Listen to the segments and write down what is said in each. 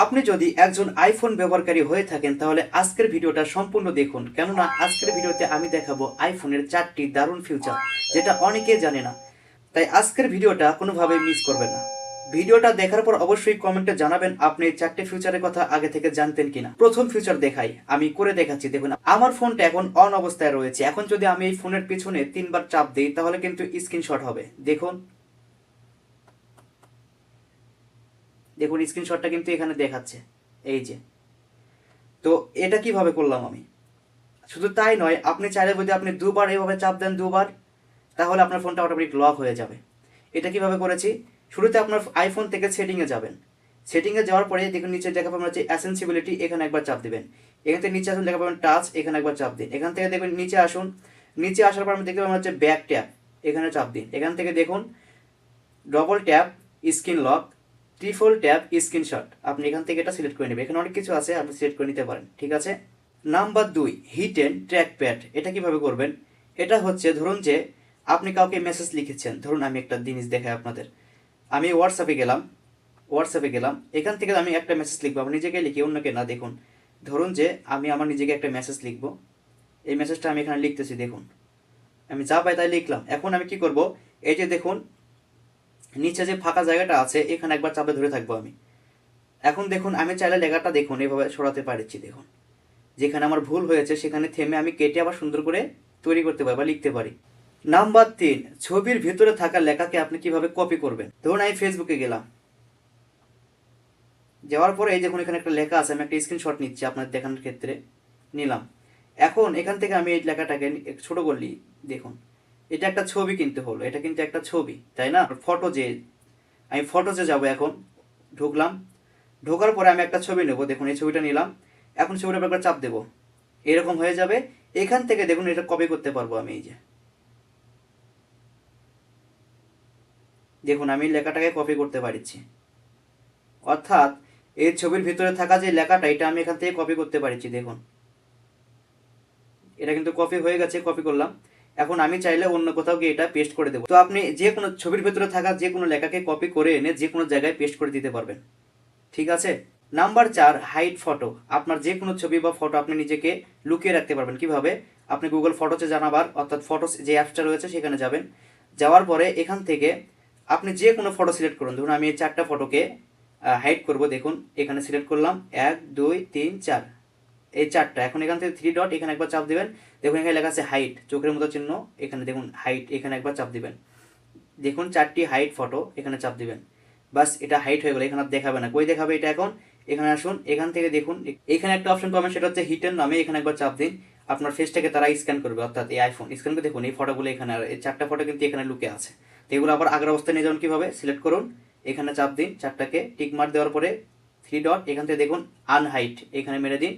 আপনি যদি একজন আইফোন ব্যবহারকারী হয়ে থাকেন তাহলে আজকের ভিডিওটা সম্পূর্ণ দেখুন, কেননা আজকের ভিডিওতে আমি দেখাবো আইফোনের 4টি দারুণ ফিউচার যেটা অনেকে জানে না। তাই আজকের ভিডিওটা কোনোভাবেই মিস করবেন না। ভিডিওটা দেখার পর অবশ্যই কমেন্টে জানাবেন আপনি এই 4টি ফিউচারের কথা আগে থেকে জানতেন কিনা। প্রথম ফিউচার দেখাই, আমি করে দেখাচ্ছি। দেখুন, আমার ফোনটা এখন অন অবস্থায় রয়েছে। এখন যদি আমি এই ফোনের পিছনে 3বার চাপ দিই তাহলে কিন্তু স্ক্রিনশট হবে। দেখুন দেখুন স্ক্রিনশটটা কিন্তু এখানে দেখাচ্ছে, এই যে। তো এটা কিভাবে করলাম আমি? শুধু তাই নয়, আপনি চাইলে যদি আপনি দুবার এইভাবে চাপ দেন, দুবার, তাহলে আপনার ফোনটা অটোমেটিক লক হয়ে যাবে। এটা কিভাবে করেছি? শুরুতে আপনার আইফোন থেকে সেটিংয়ে যাবেন। সেটিংয়ে যাওয়ার পরে দেখুন নিচে দেখা পাবেন হচ্ছে অ্যাসেসিবিলিটি, এখানে একবার চাপ দিবেন। এখান থেকে নিচে আসুন, দেখা পাবেন টাচ, এখানে একবার চাপ দিন। এখান থেকে দেখবেন নিচে আসুন, নিচে আসার পর আমি দেখতে পাবেন হচ্ছে ব্যাক ট্যাপ, এখানে চাপ দিন। এখান থেকে দেখুন double tap screen lock, triple tap screenshot, আপনি এখান থেকে এটা সিলেক্ট করে নেবেন। এখানে অনেক কিছু আছে, আপনি সিলেক্ট করে নিতে পারেন, ঠিক আছে। Number 2, hidden track pad. এটা কিভাবে করবেন? এটা হচ্ছে, ধরুন যে আপনি কাউকে মেসেজ লিখেছেন। ধরুন আমি একটা জিনিস দেখাই আপনাদের। আমি হোয়াটসঅ্যাপে গেলাম, এখান থেকে আমি একটা মেসেজ লিখবো। আমি নিজেকে লিখি, অন্যকে না। দেখুন, ধরুন যে আমি আমার নিজেকে একটা মেসেজ লিখবো। এই মেসেজটা আমি এখানে লিখতেছি। দেখুন, আমি যা পাই তাই লিখলাম। এখন আমি কি করব? এই যে দেখুন নিচে যে ফাঁকা জায়গাটা আছে, এখানে একবার চাপে ধরে থাকবো আমি। এখন দেখুন আমি চাইলে লেখাটা দেখুন এভাবে সরাতে পারছি। দেখুন, যেখানে আমার ভুল হয়েছে সেখানে থেমে আমি কেটে আবার সুন্দর করে তৈরি করতে পারি বা লিখতে পারি। নাম্বার 3, ছবির ভিতরে থাকা লেখাকে আপনি কিভাবে কপি করবেন। ধরুন আমি ফেসবুকে গেলাম, যাওয়ার পরে এই দেখুন এখানে একটা লেখা আছে, আমি একটা স্ক্রিনশট নিচ্ছি আপনাদের দেখানোর ক্ষেত্রে, নিলাম। এখন এখান থেকে আমি এই লেখাটাকে ছোট করলি। দেখুন, এটা একটা ছবি কিন্তু হলো, এটা কিন্তু একটা ছবি, তাই না? আমি ফটোজে যাব। এখন ঢুকলাম, ঢোকার পরে আমি একটা ছবি নেব। দেখুন এই ছবিটা নিলাম। এখন ছবিটার উপর একবার চাপ দেবো, এরকম হয়ে যাবে। এখান থেকে দেখুন এটা কপি করতে পারবো আমি। এই যে দেখুন আমি লেখাটাকে কপি করতে পারছি, অর্থাৎ এই ছবির ভিতরে থাকা যে লেখাটা, এটা আমি এখান থেকে কপি করতে পারছি। দেখুন এটা কিন্তু কপি হয়ে গেছে, কপি করলাম। এখন আমি চাইলে অন্য কোথাও গিয়ে এটা পেস্ট করে দেবো। তো আপনি যে কোনো ছবির ভিতরে থাকা যে কোনো লেখাকে কপি করে এনে যে কোনো জায়গায় পেস্ট করে দিতে পারবেন, ঠিক আছে। Number 4, hide photo. আপনার যে কোনো ছবি বা ফটো আপনি নিজেকে লুকিয়ে রাখতে পারবেন। কিভাবে? আপনি গুগল ফটোতে জানাবার, অর্থাৎ ফটোস যে অ্যাপসটা রয়েছে সেখানে যাবেন। যাওয়ার পরে এখান থেকে আপনি যে কোনো ফটো সিলেক্ট করুন। ধরুন আমি এই 4টা ফটোকে হাইড করব। দেখুন এখানে সিলেক্ট করলাম, 1 2 3 4, এই 4টা। এখন এখান থেকে 3 ডট, এখানে একবার চাপ দিবেন। দেখুন এখানে লেখা আছে হাইট, চোখের মতো চিহ্ন, এখানে দেখুন হাইট, এখানে একবার চাপ দিবেন। দেখুন 4টি হাইট ফটো, এখানে চাপ দিবেন। বাস, এটা হাইট হয়ে গেল। এখানে আর দেখাবে না। কই দেখাবে এটা এখন? এখানে আসুন, এখান থেকে দেখুন এখানে একটা অপশন পাবেন, সেটা হচ্ছে হিটেন নামে। এখানে একবার চাপ দিন, আপনার ফেসটাকে তারা স্ক্যান করবে, অর্থাৎ এই আইফোন স্ক্যান করে। দেখুন এই ফটোগুলো এখানে, আর এই 4টা ফটো কিন্তু এখানে লুকে আছে। তো এগুলো আবার আগের অবস্থায় নিয়ে যাবেন কিভাবে? সিলেক্ট করুন, এখানে চাপ দিন, 4টাকে টিক মার্ক দেওয়ার পরে 3 ডট, এখান থেকে দেখুন আনহাইট, এখানে মেরে দিন।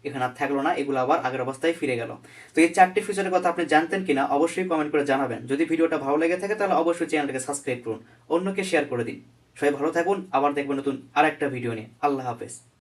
এখানে আর থাকলো না, এগুলো আবার আগের অবস্থায় ফিরে গেল। তো এই 4টি ফিচারের কথা আপনি জানতেন কিনা অবশ্যই কমেন্ট করে জানাবেন। যদি ভিডিওটা ভালো লেগে থাকে তাহলে অবশ্যই চ্যানেলটাকে সাবস্ক্রাইব করুন, অন্যকে শেয়ার করে দিন। সবাই ভালো থাকুন, আবার দেখবেন নতুন আরেকটা ভিডিও নিয়ে। আল্লাহ হাফেজ।